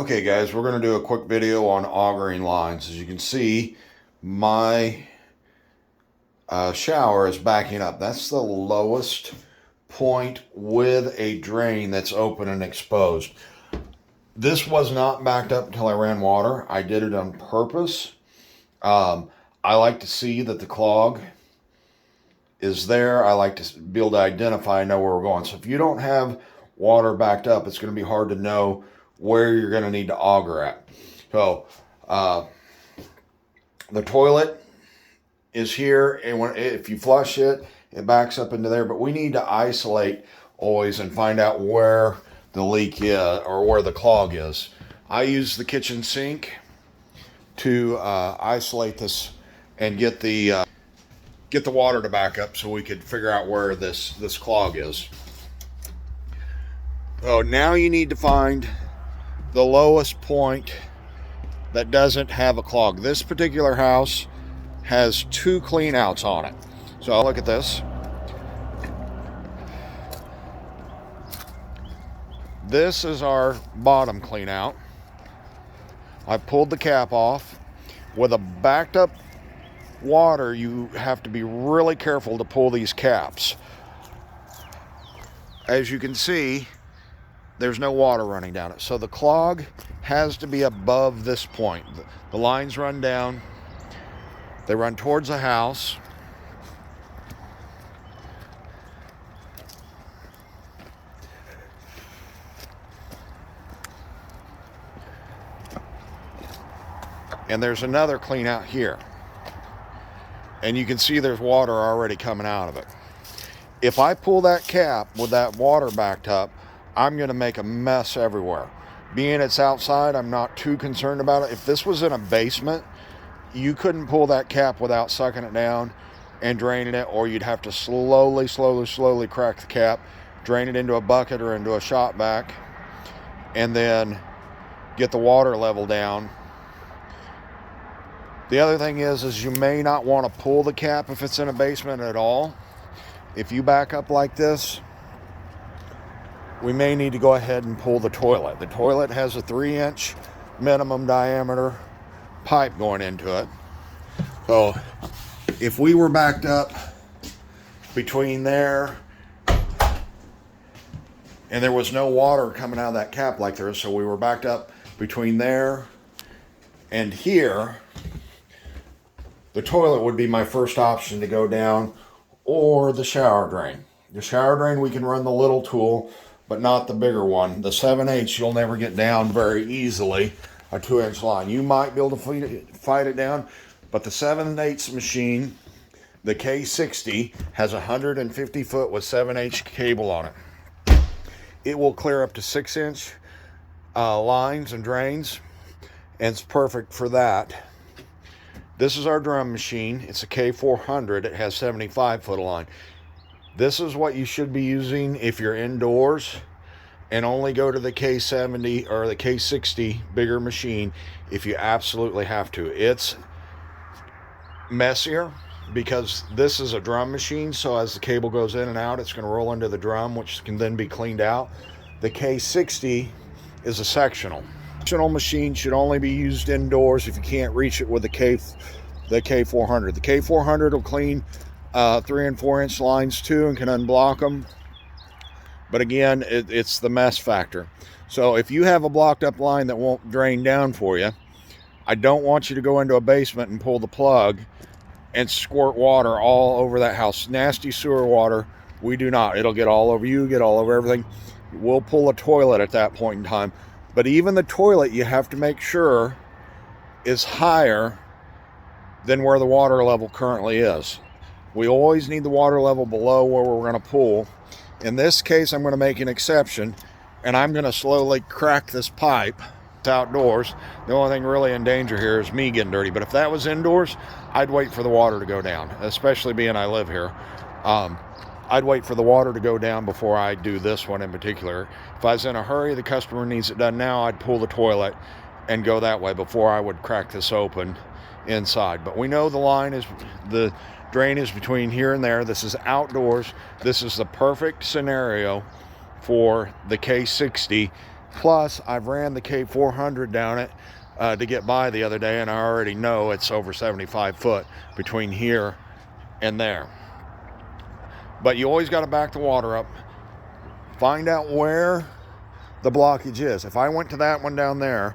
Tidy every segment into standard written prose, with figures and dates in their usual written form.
Okay guys, we're going to do a quick video on augering lines. As you can see, my shower is backing up. That's the lowest point with a drain that's open and exposed. This was not backed up until I ran water. I did it on purpose. I like to see that the clog is there. I like to be able to identify and know where we're going. So if you don't have water backed up, it's going to be hard to know where you're going to need to auger at. So the toilet is here, and if you flush it, it backs up into there. But we need to isolate always and find out where the leak is or where the clog is. I use the kitchen sink to isolate this and get the water to back up so we could figure out where this clog is. So now you need to find the lowest point that doesn't have a clog. This particular house has 2 clean outs on it. So I'll look at this. This is our bottom clean out. I pulled the cap off. With a backed up water, you have to be really careful to pull these caps. As you can see, there's no water running down it. So the clog has to be above this point. The lines run down. They run towards the house. And there's another clean out here. And you can see there's water already coming out of it. If I pull that cap with that water backed up, I'm going to make a mess everywhere. Being it's outside, I'm not too concerned about it. If this was in a basement, you couldn't pull that cap without sucking it down and draining it, or you'd have to slowly crack the cap, drain it into a bucket or into a shop vac, and then get the water level down. The other thing is you may not want to pull the cap if it's in a basement at all. If you back up like this, we may need to go ahead and pull the toilet. The toilet has a 3-inch minimum diameter pipe going into it. So if we were backed up between there and there was no water coming out of that cap like there is, so we were backed up between there and here, the toilet would be my first option to go down, or the shower drain. The shower drain, we can run the little tool, but not the bigger one. The 7/8 you'll never get down very easily, a 2-inch line. You might be able to fight it down, but the 7/8 machine, the K60, has 150 foot with 7/8 cable on it. It will clear up to 6-inch lines and drains, and it's perfect for that. This is our drum machine. It's a K400. It has 75 foot of line. This is what you should be using if you're indoors, and only go to the K70 or the K60 bigger machine if you absolutely have to. It's messier because this is a drum machine, so as the cable goes in and out, it's going to roll into the drum, which can then be cleaned out. The K60 is a sectional. Sectional machine should only be used indoors if you can't reach it with the K400. The K400 will clean 3 and 4-inch lines too and can unblock them, but again, it's the mess factor. So if you have a blocked up line that won't drain down for you, I don't want you to go into a basement and pull the plug and squirt water all over that house. Nasty sewer water, we do not. It'll get all over you, get all over everything. We'll pull a toilet at that point in time, but even the toilet you have to make sure is higher than where the water level currently is. We always need the water level below where we're going to pull. In this case, I'm going to make an exception, and I'm going to slowly crack this pipe. It's outdoors. The only thing really in danger here is me getting dirty. But if that was indoors, I'd wait for the water to go down, especially being I live here. I'd wait for the water to go down before I do this one in particular. If I was in a hurry, the customer needs it done now, I'd pull the toilet and go that way before I would crack this open inside. But we know the drain is between here and there. This is outdoors. This is the perfect scenario for the K60 Plus, I've ran the K400 down it to get by the other day, and I already know it's over 75 foot between here and there. But you always got to back the water up. Find out where the blockage is. If I went to that one down there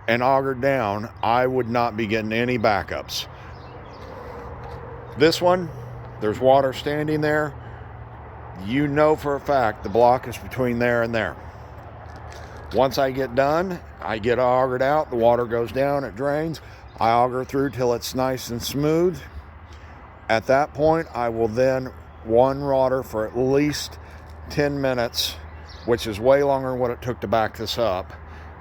and augered down, I would not be getting any backups. This one, there's water standing there. You know for a fact the block is between there and there. Once I get done, I get augered out, the water goes down, it drains. I auger through till it's nice and smooth. At that point, I will then water for at least 10 minutes, which is way longer than what it took to back this up,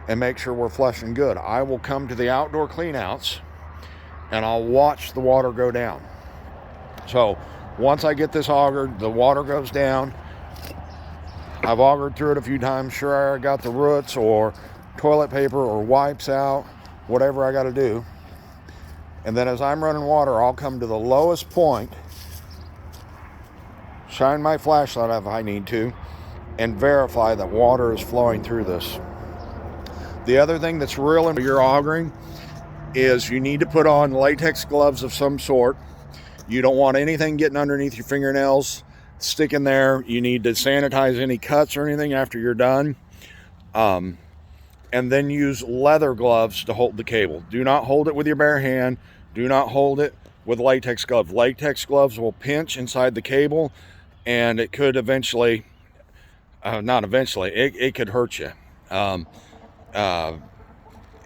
and make sure we're flushing good. I will come to the outdoor cleanouts and I'll watch the water go down. So once I get this augered, the water goes down. I've augered through it a few times, sure I got the roots or toilet paper or wipes out, whatever I got to do. And then as I'm running water, I'll come to the lowest point, shine my flashlight if I need to, and verify that water is flowing through this. The other thing that's real in your augering is you need to put on latex gloves of some sort. You don't want anything getting underneath your fingernails, sticking there. You need to sanitize any cuts or anything after you're done. And then use leather gloves to hold the cable. Do not hold it with your bare hand. Do not hold it with latex gloves. Latex gloves will pinch inside the cable, and it could eventually, it could hurt you. It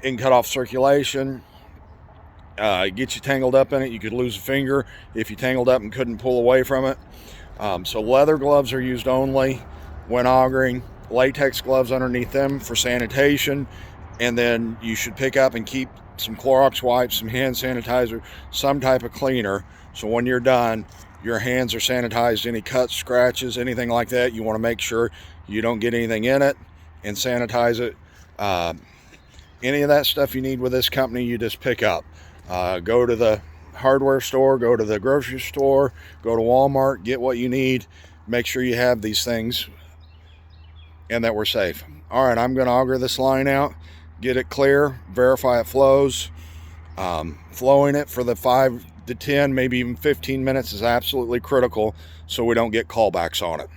can cut off circulation, get you tangled up in it. You could lose a finger if you tangled up and couldn't pull away from it. So leather gloves are used only when augering. Latex gloves underneath them for sanitation, and then you should pick up and keep some Clorox wipes, some hand sanitizer, some type of cleaner, so when you're done your hands are sanitized. Any cuts, scratches, anything like that, you want to make sure you don't get anything in it and sanitize it. Any of that stuff you need with this company, you just pick up. Go to the hardware store, go to the grocery store, go to Walmart, get what you need. Make sure you have these things and that we're safe. All right, I'm going to auger this line out, get it clear, verify it flows. Flowing it for the 5 to 10, maybe even 15 minutes is absolutely critical so we don't get callbacks on it.